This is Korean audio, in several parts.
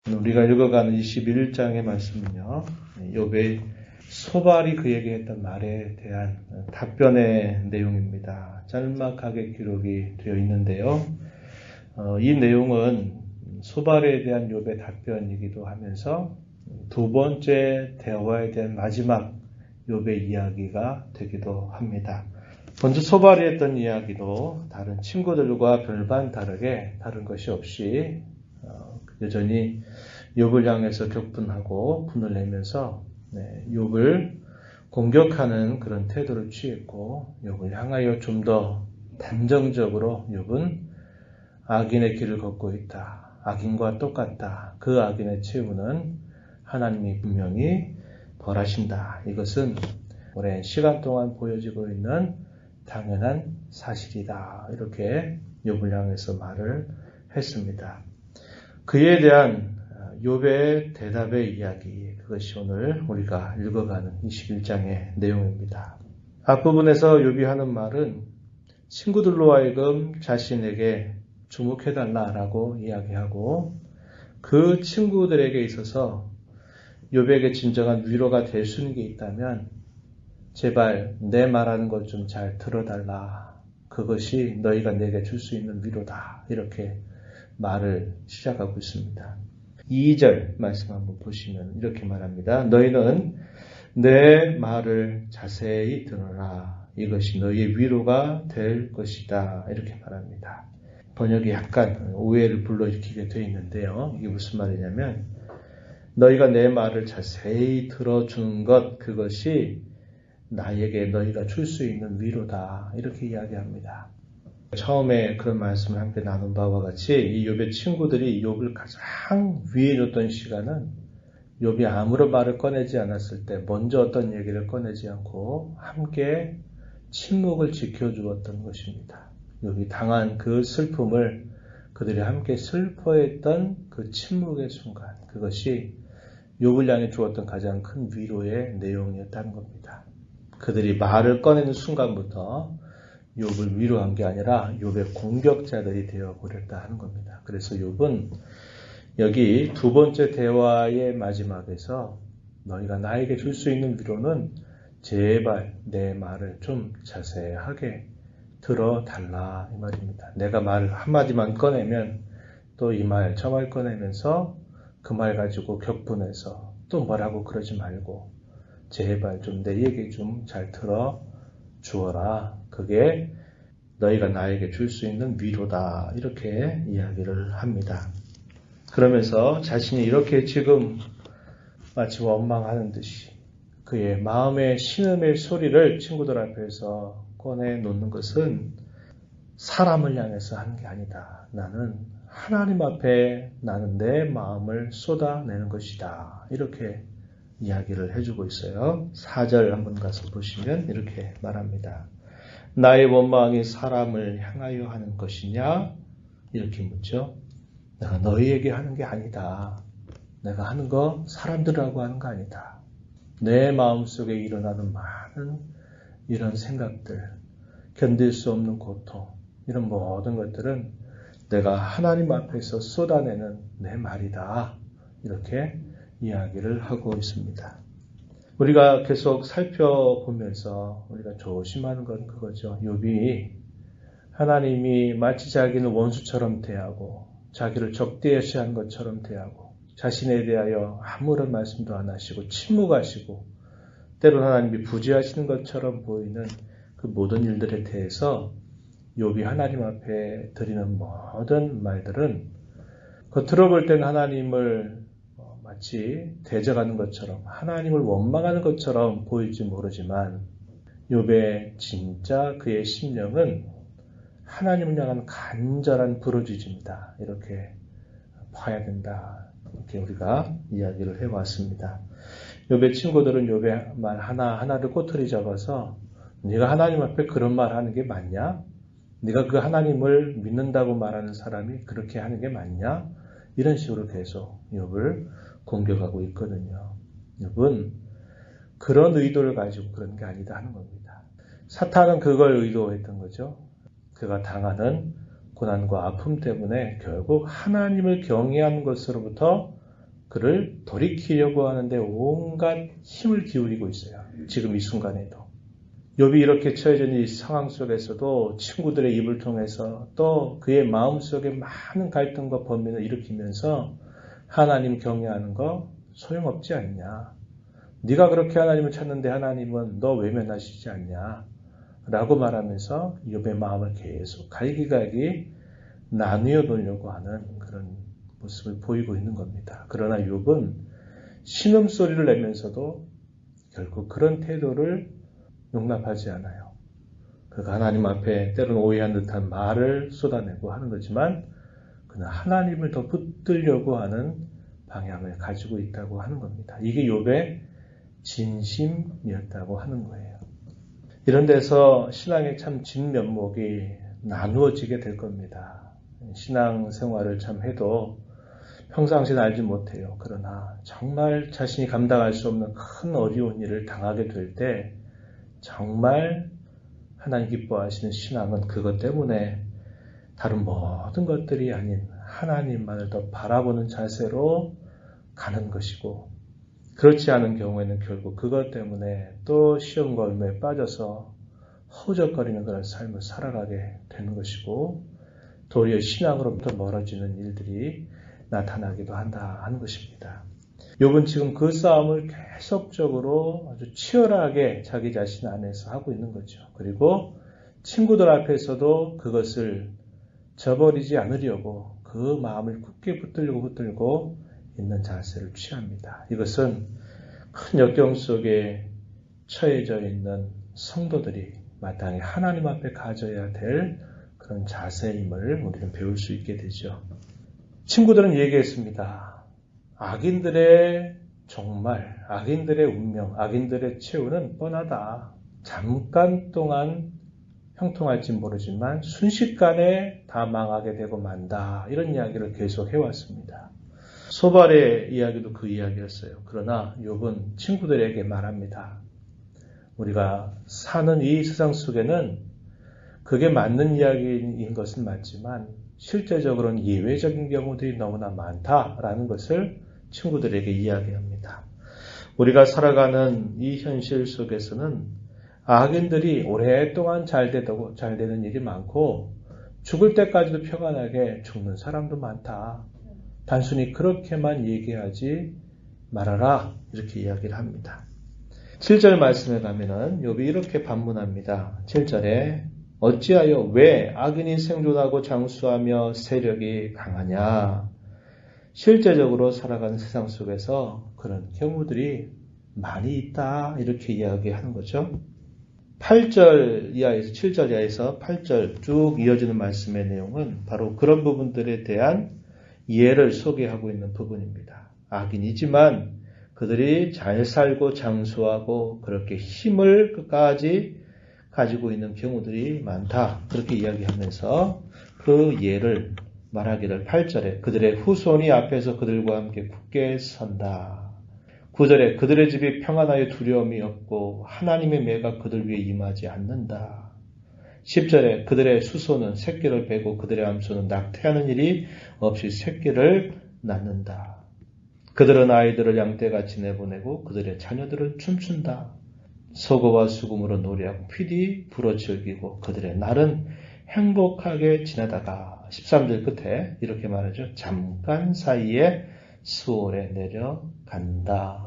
우리가 읽어가는 21장의 말씀은요, 욥의 소발이 그에게 했던 말에 대한 답변의 내용입니다. 짤막하게 기록이 되어 있는데요. 이 내용은 소발에 대한 욥의 답변이기도 하면서 두 번째 대화에 대한 마지막 욥의 이야기가 되기도 합니다. 먼저 소발이 했던 이야기도 다른 친구들과 별반 다르게 다른 것이 없이 여전히 욥을 향해서 격분하고 분을 내면서 욥을 공격하는 그런 태도를 취했고, 욥을 향하여 좀 더 단정적으로 욥은 악인의 길을 걷고 있다. 악인과 똑같다. 그 악인의 최후는 하나님이 분명히 벌하신다. 이것은 오랜 시간 동안 보여지고 있는 당연한 사실이다. 이렇게 욥을 향해서 말을 했습니다. 그에 대한 욥의 대답의 이야기, 그것이 오늘 우리가 읽어가는 21장의 내용입니다. 앞부분에서 욥이 하는 말은 친구들로 하여금 자신에게 주목해달라라고 이야기하고, 그 친구들에게 있어서 욥에게 진정한 위로가 될 수 있는 게 있다면 제발 내 말하는 것 좀 잘 들어달라. 그것이 너희가 내게 줄 수 있는 위로다. 이렇게 말을 시작하고 있습니다. 2절 말씀 한번 보시면 이렇게 말합니다. 너희는 내 말을 자세히 들어라. 이것이 너희의 위로가 될 것이다. 이렇게 말합니다. 번역이 약간 오해를 불러일으키게 되어 있는데요. 이게 무슨 말이냐면 너희가 내 말을 자세히 들어주는 것, 그것이 나에게 너희가 줄 수 있는 위로다. 이렇게 이야기합니다. 처음에 그런 말씀을 함께 나눈 바와 같이 이 욥의 친구들이 욥을 가장 위해줬던 시간은 욥이 아무런 말을 꺼내지 않았을 때 먼저 어떤 얘기를 꺼내지 않고 함께 침묵을 지켜주었던 것입니다. 욥이 당한 그 슬픔을 그들이 함께 슬퍼했던 그 침묵의 순간, 그것이 욥을 향해 주었던 가장 큰 위로의 내용이었다는 겁니다. 그들이 말을 꺼내는 순간부터 욥을 위로한 게 아니라 욥의 공격자들이 되어버렸다 하는 겁니다. 그래서 욥은 여기 두 번째 대화의 마지막에서 너희가 나에게 줄 수 있는 위로는 제발 내 말을 좀 자세하게 들어달라 이 말입니다. 내가 말 한마디만 꺼내면 또 이 말 저 말 꺼내면서 그 말 가지고 격분해서 또 뭐라고 그러지 말고 제발 좀 내 얘기 좀 잘 들어주어라. 그게 너희가 나에게 줄 수 있는 위로다. 이렇게 이야기를 합니다. 그러면서 자신이 이렇게 지금 마치 원망하는 듯이 그의 마음의 신음의 소리를 친구들 앞에서 꺼내놓는 것은 사람을 향해서 하는 게 아니다. 나는 하나님 앞에 나는 내 마음을 쏟아내는 것이다. 이렇게 이야기를 해주고 있어요. 4절 한번 가서 보시면 이렇게 말합니다. 나의 원망이 사람을 향하여 하는 것이냐? 이렇게 묻죠. 내가 너희에게 하는 게 아니다. 내가 하는 거 사람들하고 하는 거 아니다. 내 마음속에 일어나는 많은 이런 생각들, 견딜 수 없는 고통, 이런 모든 것들은 내가 하나님 앞에서 쏟아내는 내 말이다. 이렇게 이야기를 하고 있습니다. 우리가 계속 살펴보면서 우리가 조심하는 건 그거죠. 욥이 하나님이 마치 자기는 원수처럼 대하고 자기를 적대시한 것처럼 대하고 자신에 대하여 아무런 말씀도 안 하시고 침묵하시고 때로는 하나님이 부재하시는 것처럼 보이는 그 모든 일들에 대해서 욥이 하나님 앞에 드리는 모든 말들은 겉으로 볼 때는 하나님을 마치 대적하는 것처럼 하나님을 원망하는 것처럼 보일지 모르지만 욥의 진짜 그의 심령은 하나님을 향한 간절한 부르짖음이다. 이렇게 봐야 된다. 이렇게 우리가 이야기를 해왔습니다. 욥의 친구들은 욥의 말 하나하나를 꼬투리 잡아서 네가 하나님 앞에 그런 말 하는 게 맞냐? 네가 그 하나님을 믿는다고 말하는 사람이 그렇게 하는 게 맞냐? 이런 식으로 계속 욥을 공격하고 있거든요. 욥은 그런 의도를 가지고 그런 게 아니다 하는 겁니다. 사탄은 그걸 의도했던 거죠. 그가 당하는 고난과 아픔 때문에 결국 하나님을 경외하는 것으로부터 그를 돌이키려고 하는데 온갖 힘을 기울이고 있어요. 지금 이 순간에도. 욥이 이렇게 처해진 이 상황 속에서도 친구들의 입을 통해서 또 그의 마음속에 많은 갈등과 번민을 일으키면서 하나님 경외하는 거 소용없지 않냐. 네가 그렇게 하나님을 찾는데 하나님은 너 외면하시지 않냐. 라고 말하면서 욥의 마음을 계속 갈기갈기 나누어 놓으려고 하는 그런 모습을 보이고 있는 겁니다. 그러나 욥은 신음소리를 내면서도 결국 그런 태도를 용납하지 않아요. 그가 하나님 앞에 때로는 오해한 듯한 말을 쏟아내고 하는 거지만 그는 하나님을 더 붙들려고 하는 방향을 가지고 있다고 하는 겁니다. 이게 욥의 진심이었다고 하는 거예요. 이런 데서 신앙의 참 진면목이 나누어지게 될 겁니다. 신앙생활을 참 해도 평상시는 알지 못해요. 그러나 정말 자신이 감당할 수 없는 큰 어려운 일을 당하게 될 때 정말 하나님 기뻐하시는 신앙은 그것 때문에 다른 모든 것들이 아닌 하나님만을 더 바라보는 자세로 가는 것이고 그렇지 않은 경우에는 결국 그것 때문에 또 시험과 얼매에 빠져서 허우적거리는 그런 삶을 살아가게 되는 것이고 도리어 신앙으로부터 멀어지는 일들이 나타나기도 한다 하는 것입니다. 욥은 지금 그 싸움을 계속적으로 아주 치열하게 자기 자신 안에서 하고 있는 거죠. 그리고 친구들 앞에서도 그것을 저버리지 않으려고 그 마음을 굳게 붙들고 있는 자세를 취합니다. 이것은 큰 역경 속에 처해져 있는 성도들이 마땅히 하나님 앞에 가져야 될 그런 자세임을 우리는 배울 수 있게 되죠. 친구들은 얘기했습니다. 악인들의 종말, 악인들의 운명, 악인들의 최후는 뻔하다. 잠깐 동안 형통할지 모르지만 순식간에 다 망하게 되고 만다. 이런 이야기를 계속 해왔습니다. 소발의 이야기도 그 이야기였어요. 그러나 욥은 친구들에게 말합니다. 우리가 사는 이 세상 속에는 그게 맞는 이야기인 것은 맞지만 실제적으로는 예외적인 경우들이 너무나 많다라는 것을 친구들에게 이야기합니다. 우리가 살아가는 이 현실 속에서는 악인들이 오랫동안 잘 되는 일이 많고 죽을 때까지도 평안하게 죽는 사람도 많다. 단순히 그렇게만 얘기하지 말아라. 이렇게 이야기를 합니다. 7절 말씀에 가면은 욥이 이렇게 반문합니다. 7절에 어찌하여 왜 악인이 생존하고 장수하며 세력이 강하냐. 실제적으로 살아가는 세상 속에서 그런 경우들이 많이 있다. 이렇게 이야기하는 거죠. 8절 이하에서 7절 이하에서 8절 쭉 이어지는 말씀의 내용은 바로 그런 부분들에 대한 예를 소개하고 있는 부분입니다. 악인이지만 그들이 잘 살고 장수하고 그렇게 힘을 끝까지 가지고 있는 경우들이 많다. 그렇게 이야기하면서 그 예를 말하기를 8절에 그들의 후손이 앞에서 그들과 함께 굳게 선다. 9절에 그들의 집이 평안하여 두려움이 없고 하나님의 매가 그들 위에 임하지 않는다. 10절에 그들의 수소는 새끼를 베고 그들의 암소는 낙태하는 일이 없이 새끼를 낳는다. 그들은 아이들을 양떼같이 내보내고 그들의 자녀들은 춤춘다. 소고와 수금으로 노래하고 피디 불어 즐기고 그들의 날은 행복하게 지나다가 13절 끝에 이렇게 말하죠. 잠깐 사이에 수월에 내려간다.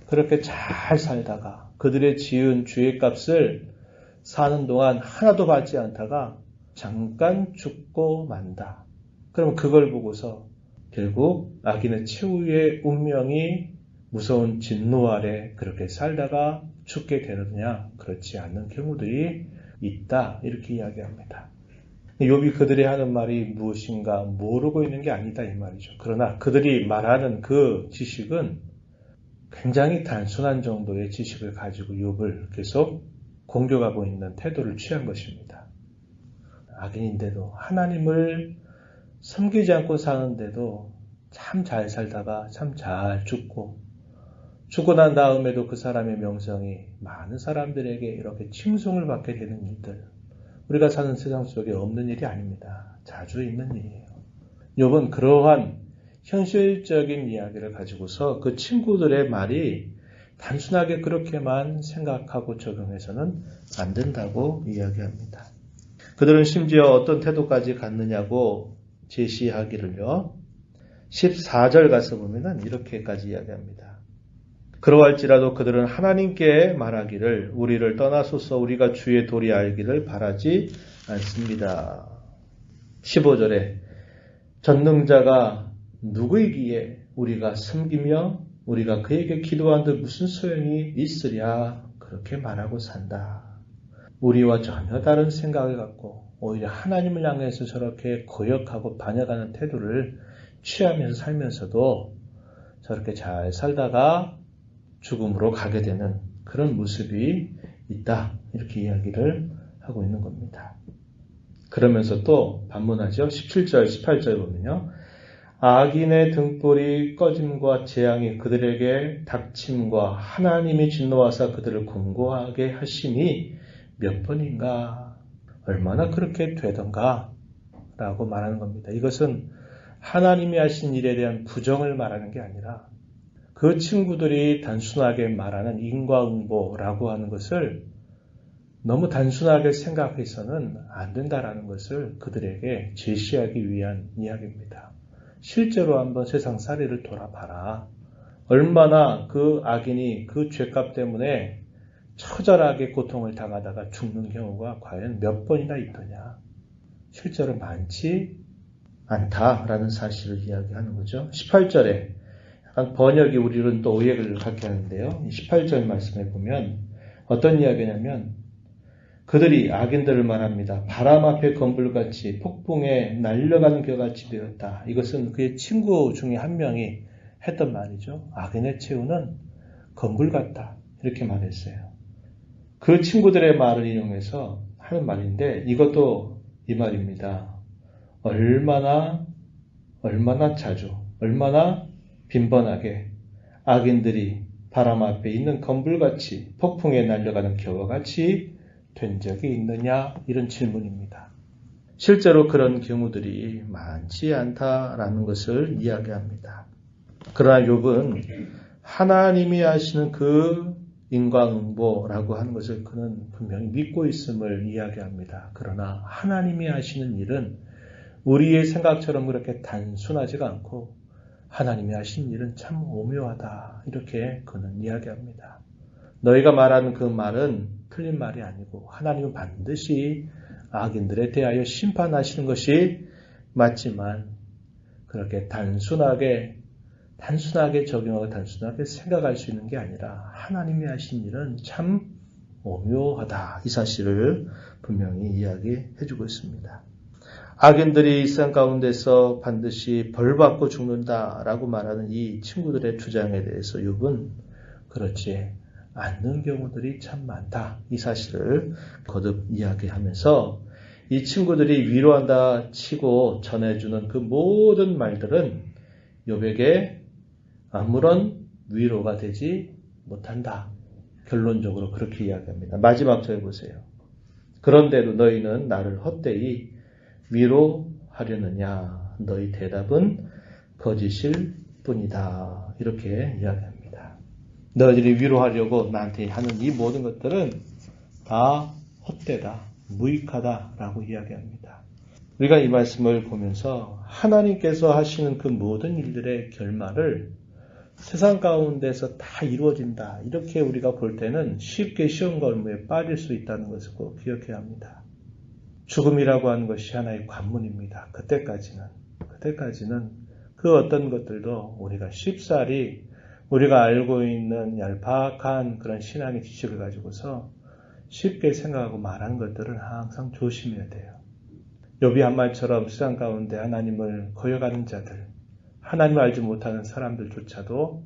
그렇게 잘 살다가 그들의 지은 주의값을 사는 동안 하나도 받지 않다가 잠깐 죽고 만다. 그럼 그걸 보고서 결국 악인의 최후의 운명이 무서운 진노 아래 그렇게 살다가 죽게 되느냐? 그렇지 않는 경우들이 있다. 이렇게 이야기합니다. 욥이 그들이 하는 말이 무엇인가 모르고 있는 게 아니다 이 말이죠. 그러나 그들이 말하는 그 지식은 굉장히 단순한 정도의 지식을 가지고 욥을 계속 공격하고 있는 태도를 취한 것입니다. 악인인데도 하나님을 섬기지 않고 사는데도 참 잘 살다가 참 잘 죽고 난 다음에도 그 사람의 명성이 많은 사람들에게 이렇게 칭송을 받게 되는 일들, 우리가 사는 세상 속에 없는 일이 아닙니다. 자주 있는 일이에요. 욥은 그러한 현실적인 이야기를 가지고서 그 친구들의 말이 단순하게 그렇게만 생각하고 적용해서는 안 된다고 이야기합니다. 그들은 심지어 어떤 태도까지 갖느냐고 제시하기를요. 14절 가서 보면은 이렇게까지 이야기합니다. 그러할지라도 그들은 하나님께 말하기를 우리를 떠나소서 우리가 주의 도리 알기를 바라지 않습니다. 15절에 전능자가 누구이기에 우리가 섬기며 우리가 그에게 기도한들 무슨 소용이 있으랴 그렇게 말하고 산다. 우리와 전혀 다른 생각을 갖고 오히려 하나님을 향해서 저렇게 거역하고 반역하는 태도를 취하면서 살면서도 저렇게 잘 살다가 죽음으로 가게 되는 그런 모습이 있다. 이렇게 이야기를 하고 있는 겁니다. 그러면서 또 반문하죠. 17절, 18절 보면요. 악인의 등불이 꺼짐과 재앙이 그들에게 닥침과 하나님이 진노하사 그들을 공고하게 하심이 몇 번인가 얼마나 그렇게 되던가 라고 말하는 겁니다. 이것은 하나님이 하신 일에 대한 부정을 말하는 게 아니라 그 친구들이 단순하게 말하는 인과응보라고 하는 것을 너무 단순하게 생각해서는 안 된다라는 것을 그들에게 제시하기 위한 이야기입니다. 실제로 한번 세상살이를 돌아봐라. 얼마나 그 악인이 그 죄값 때문에 처절하게 고통을 당하다가 죽는 경우가 과연 몇 번이나 있더냐. 실제로 많지 않다라는 사실을 이야기하는 거죠. 18절에 약간 번역이 우리는 또 오해를 갖게 하는데요. 18절 말씀에 보면 어떤 이야기냐면 그들이 악인들을 말합니다. 바람 앞에 건불같이 폭풍에 날려가는 겨같이 되었다. 이것은 그의 친구 중에 한 명이 했던 말이죠. 악인의 최후는 건불 같다. 이렇게 말했어요. 그 친구들의 말을 인용해서 하는 말인데 이것도 이 말입니다. 얼마나 자주, 얼마나 빈번하게 악인들이 바람 앞에 있는 건불같이 폭풍에 날려가는 겨와 같이 된 적이 있느냐? 이런 질문입니다. 실제로 그런 경우들이 많지 않다라는 것을 이야기합니다. 그러나 욥은 하나님이 하시는 그 인과응보라고 하는 것을 그는 분명히 믿고 있음을 이야기합니다. 그러나 하나님이 하시는 일은 우리의 생각처럼 그렇게 단순하지가 않고 하나님이 하신 일은 참 오묘하다. 이렇게 그는 이야기합니다. 너희가 말하는 그 말은 틀린 말이 아니고 하나님은 반드시 악인들에 대하여 심판하시는 것이 맞지만 그렇게 단순하게 적용하고 단순하게 생각할 수 있는 게 아니라 하나님이 하신 일은 참 오묘하다. 이 사실을 분명히 이야기해 주고 있습니다. 악인들이 이 세상 가운데서 반드시 벌받고 죽는다라고 말하는 이 친구들의 주장에 대해서 욥은 그렇지 않는 경우들이 참 많다. 이 사실을 거듭 이야기하면서 이 친구들이 위로한다 치고 전해주는 그 모든 말들은 욥에게 아무런 위로가 되지 못한다. 결론적으로 그렇게 이야기합니다. 마지막 절 보세요. 그런데도 너희는 나를 헛되이 위로하려느냐. 너희 대답은 거짓일 뿐이다. 이렇게 이야기합니다. 너희들이 위로하려고 나한테 하는 이 모든 것들은 다 헛되다, 무익하다라고 이야기합니다. 우리가 이 말씀을 보면서 하나님께서 하시는 그 모든 일들의 결말을 세상 가운데서 다 이루어진다. 이렇게 우리가 볼 때는 쉽게 시험 걸음에 빠질 수 있다는 것을 꼭 기억해야 합니다. 죽음이라고 하는 것이 하나의 관문입니다. 그때까지는 그 어떤 것들도 우리가 쉽사리 우리가 알고 있는 얄팍한 그런 신앙의 지식을 가지고서 쉽게 생각하고 말하는 것들은 항상 조심해야 돼요. 욥이 한 말처럼 세상 가운데 하나님을 거역하는 자들, 하나님을 알지 못하는 사람들조차도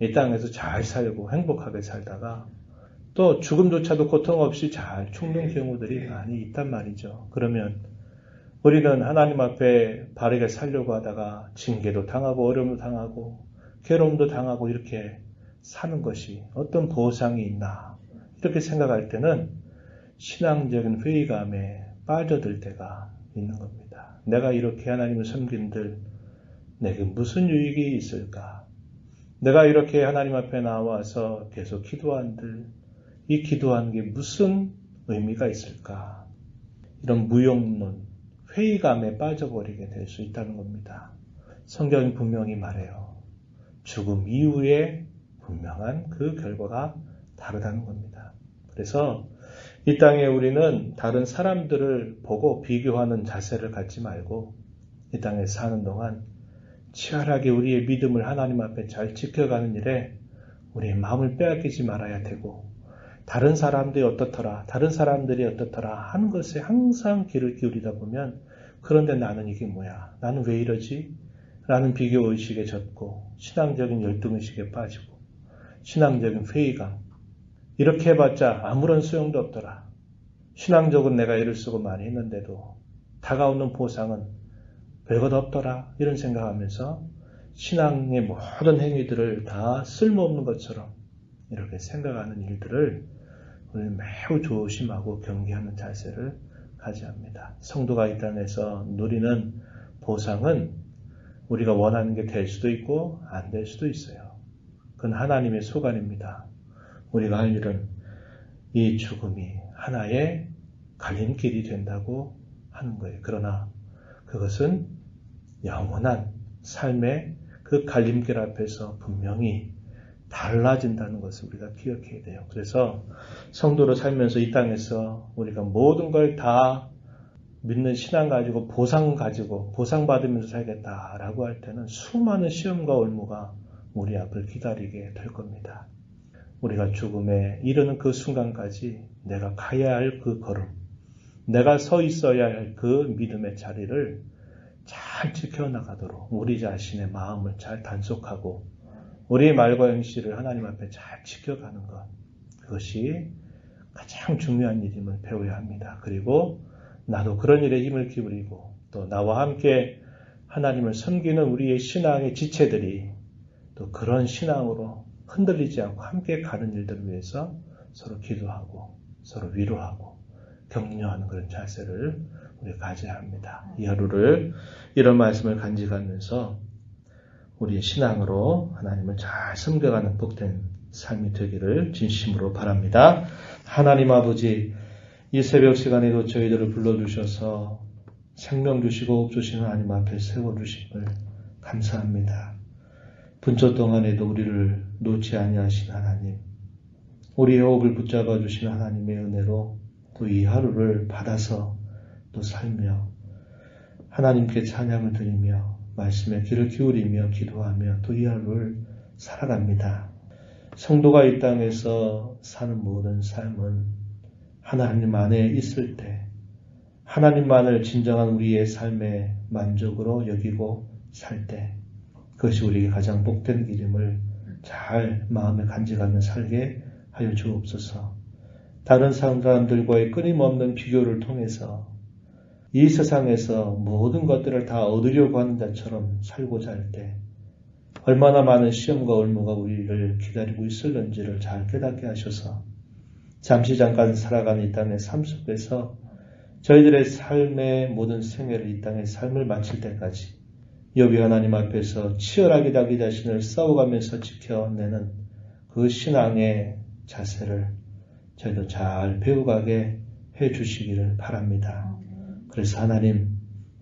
이 땅에서 잘 살고 행복하게 살다가 또 죽음조차도 고통 없이 잘 죽는 경우들이 많이 있단 말이죠. 그러면 우리는 하나님 앞에 바르게 살려고 하다가 징계도 당하고 어려움도 당하고 괴로움도 당하고 이렇게 사는 것이 어떤 보상이 있나 이렇게 생각할 때는 신앙적인 회의감에 빠져들 때가 있는 겁니다. 내가 이렇게 하나님을 섬긴들 내게 무슨 유익이 있을까? 내가 이렇게 하나님 앞에 나와서 계속 기도한들 이 기도하는 게 무슨 의미가 있을까? 이런 무용론, 회의감에 빠져버리게 될 수 있다는 겁니다. 성경이 분명히 말해요. 죽음 이후에 분명한 그 결과가 다르다는 겁니다. 그래서 이 땅에 우리는 다른 사람들을 보고 비교하는 자세를 갖지 말고 이 땅에 사는 동안 치열하게 우리의 믿음을 하나님 앞에 잘 지켜가는 일에 우리의 마음을 빼앗기지 말아야 되고 다른 사람들이 어떻더라 하는 것에 항상 귀를 기울이다 보면 그런데 나는 이게 뭐야? 나는 왜 이러지? 라는 비교의식에 젖고 신앙적인 열등의식에 빠지고 신앙적인 회의감 이렇게 해봤자 아무런 소용도 없더라. 신앙적으로 내가 애를 쓰고 많이 했는데도 다가오는 보상은 별것 없더라. 이런 생각하면서 신앙의 모든 행위들을 다 쓸모없는 것처럼 이렇게 생각하는 일들을 우리는 매우 조심하고 경계하는 자세를 가져야 합니다. 성도가 이 땅에서 누리는 보상은 우리가 원하는 게 될 수도 있고 안 될 수도 있어요. 그건 하나님의 소관입니다. 우리가 할 일은 이 죽음이 하나의 갈림길이 된다고 하는 거예요. 그러나 그것은 영원한 삶의 그 갈림길 앞에서 분명히 달라진다는 것을 우리가 기억해야 돼요. 그래서 성도로 살면서 이 땅에서 우리가 모든 걸 다 믿는 신앙 가지고 보상받으면서 살겠다라고 할 때는 수많은 시험과 올무가 우리 앞을 기다리게 될 겁니다. 우리가 죽음에 이르는 그 순간까지 내가 가야 할 그 걸음, 내가 서 있어야 할 그 믿음의 자리를 잘 지켜나가도록 우리 자신의 마음을 잘 단속하고 우리의 말과 행실을 하나님 앞에 잘 지켜가는 것, 그것이 가장 중요한 일임을 배워야 합니다. 그리고 나도 그런 일에 힘을 기울이고 또 나와 함께 하나님을 섬기는 우리의 신앙의 지체들이 또 그런 신앙으로 흔들리지 않고 함께 가는 일들을 위해서 서로 기도하고 서로 위로하고 격려하는 그런 자세를 우리가 가져야 합니다. 이 하루를 이런 말씀을 간직하면서 우리의 신앙으로 하나님을 잘 섬겨가는 복된 삶이 되기를 진심으로 바랍니다. 하나님 아버지, 이 새벽 시간에도 저희들을 불러주셔서 생명 주시고 호흡 주시는 하나님 앞에 세워주심을 감사합니다. 분초 동안에도 우리를 놓지 아니하신 하나님, 우리의 호흡을 붙잡아 주신 하나님의 은혜로 또 이 하루를 받아서 또 살며 하나님께 찬양을 드리며 말씀에 귀를 기울이며 기도하며 또 이 하루를 살아갑니다. 성도가 이 땅에서 사는 모든 삶은 하나님 안에 있을 때 하나님만을 진정한 우리의 삶의 만족으로 여기고 살 때 그것이 우리에게 가장 복된 길임을 잘 마음에 간직하며 살게 하여 주옵소서. 다른 사람들과의 끊임없는 비교를 통해서 이 세상에서 모든 것들을 다 얻으려고 하는 자처럼 살고자 할 때 얼마나 많은 시험과 올무가 우리를 기다리고 있을는지를 잘 깨닫게 하셔서 잠시 잠깐 살아가는 이 땅의 삶 속에서 저희들의 삶의 모든 생애를 이 땅의 삶을 마칠 때까지 여비 하나님 앞에서 치열하게 자기 자신을 싸워가면서 지켜내는 그 신앙의 자세를 저희도 잘 배워가게 해주시기를 바랍니다. 그래서 하나님,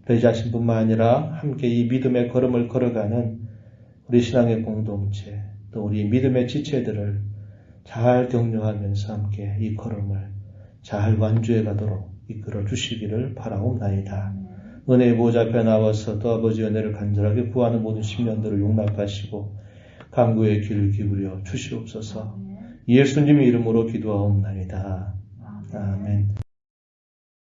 저희 자신뿐만 아니라 함께 이 믿음의 걸음을 걸어가는 우리 신앙의 공동체, 또 우리 믿음의 지체들을 잘 격려하면서 함께 이 걸음을 잘 완주해 가도록 이끌어 주시기를 바라옵나이다. 은혜의 보좌 앞에 나와서 또 아버지 은혜를 간절하게 구하는 모든 심령들을 용납하시고 간구의 귀를 기울여 주시옵소서. 예수님의 이름으로 기도하옵나이다. 아멘.